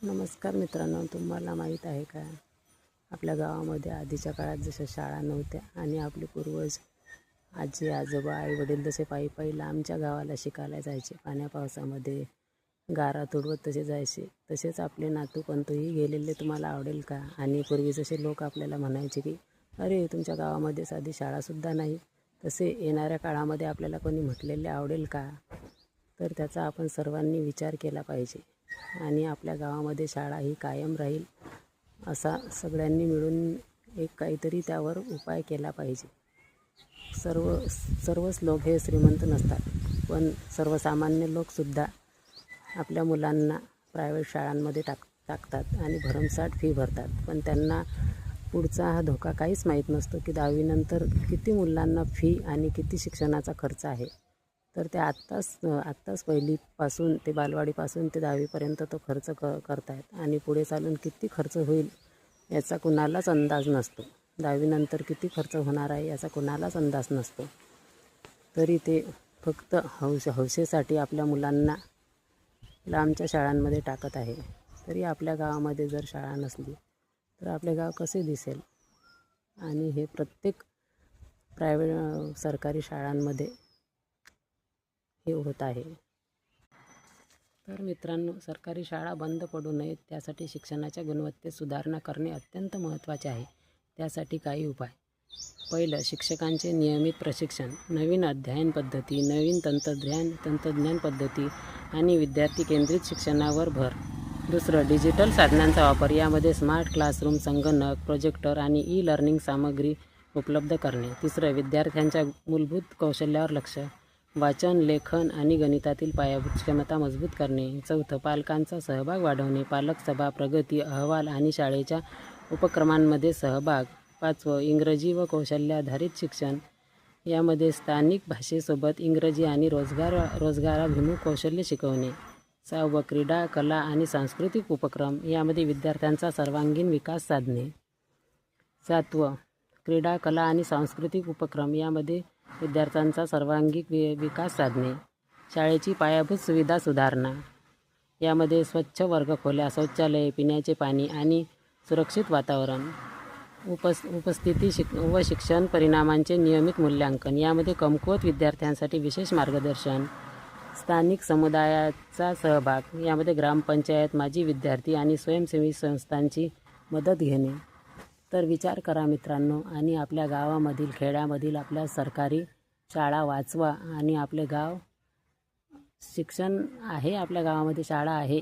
नमस्कार मित्रांनो, तुम्हाला माहीत आहे का आपल्या गावामध्ये आधीच्या काळात जशा शाळा नव्हत्या आणि आपले पूर्वज आजी आजोबा आई वडील जसे पायी पायी लांबच्या गावाला शिकायला जायचे, पाण्या पावसामध्ये गारा तुडवत तसे जायचे, तसेच आपले नातू पंतूही गेलेले तुम्हाला आवडेल का? आणि पूर्वी जसे लोक आपल्याला म्हणायचे की अरे तुमच्या गावामध्ये साधी शाळासुद्धा नाही, तसे येणाऱ्या काळामध्ये आपल्याला कोणी म्हटलेले आवडेल का? तर त्याचा आपण सर्वांनी विचार केला पाहिजे आणि आपल्या गावामध्ये शाळा ही कायम राहील असा सगळ्यांनी मिळून एक काहीतरी त्यावर उपाय केला पाहिजे. सर्वच लोक हे श्रीमंत नसतात, पण सर्वसामान्य लोकसुद्धा आपल्या मुलांना प्रायव्हेट शाळांमध्ये टाकतात आणि भरमसाठ फी भरतात, पण त्यांना पुढचा हा धोका काहीच माहीत नसतो की 10वीनंतर किती मुलांना फी आणि किती शिक्षणाचा खर्च आहे. तर ते आत्ताच पहिलीपासून ते बालवाडीपासून ते 10वीपर्यंत तो खर्च करतायत आणि पुढे चालून किती खर्च होईल याचा कुणालाच अंदाज नसतो. 10वीनंतर किती खर्च होणार आहे याचा कुणालाच अंदाज नसतो. तरी ते फक्त हौसेसाठी आपल्या मुलांना लांबच्या शाळांमध्ये टाकत आहे. तरी आपल्या गावामध्ये जर शाळा नसली तर आपले गाव कसे दिसेल? आणि हे प्रत्येक प्रायव्हेट सरकारी शाळांमध्ये हे होत आहे. तर मित्रांनो, सरकारी शाळा बंद पडू नयेत त्यासाठी शिक्षणाच्या गुणवत्तेत सुधारणा करणे अत्यंत महत्त्वाचे आहे. त्यासाठी काही उपाय. पहिलं, शिक्षकांचे नियमित प्रशिक्षण. नवीन अध्ययन पद्धती, नवीन तंत्रज्ञान पद्धती आणि विद्यार्थी केंद्रित शिक्षणावर भर. दुसरं, डिजिटल साधनांचा वापर. यामध्ये स्मार्ट क्लासरूम, संगणक, प्रोजेक्टर आणि ई-लर्निंग सामग्री उपलब्ध करणे. तिसरं, विद्यार्थ्यांच्या मूलभूत कौशल्यावर लक्ष. वाचन, लेखन आणि गणितातील पायाभूत क्षमता मजबूत करणे. चौथं, पालकांचा सहभाग वाढवणे. पालक सभा, प्रगती अहवाल आणि शाळेच्या उपक्रमांमध्ये सहभाग. पाचवं, इंग्रजी व कौशल्याधारित शिक्षण. यामध्ये स्थानिक भाषेसोबत इंग्रजी आणि रोजगाराभिमुख कौशल्य शिकवणे. सहावं, क्रीडा, कला आणि सांस्कृतिक उपक्रम. यामध्ये विद्यार्थ्यांचा सर्वांगीण विकास साधणे. सातवं, क्रीडा, कला आणि सांस्कृतिक उपक्रम. यामध्ये विद्यार्थ्यांचा सर्वांगीण विकास साधणे. शाळेची पायाभूत सुविधा सुधारणा. यामध्ये स्वच्छ वर्गखोल्या, शौचालये, पिण्याचे पाणी आणि सुरक्षित वातावरण. उपस्थिती व शिक्षण परिणामांचे नियमित मूल्यांकन. यामध्ये कमकुवत विद्यार्थ्यांसाठी विशेष मार्गदर्शन. स्थानिक समुदायाचा सहभाग. यामध्ये ग्रामपंचायत, माजी विद्यार्थी आणि स्वयंसेवी संस्थांची मदत घेणे. तर विचार करा मित्रांनो, आणि आपल्या गावामधील, खेड्यामधील आपल्या सरकारी शाळा वाचवा आणि आपले गाव शिक्षण आहे, आपल्या गावामध्ये शाळा आहे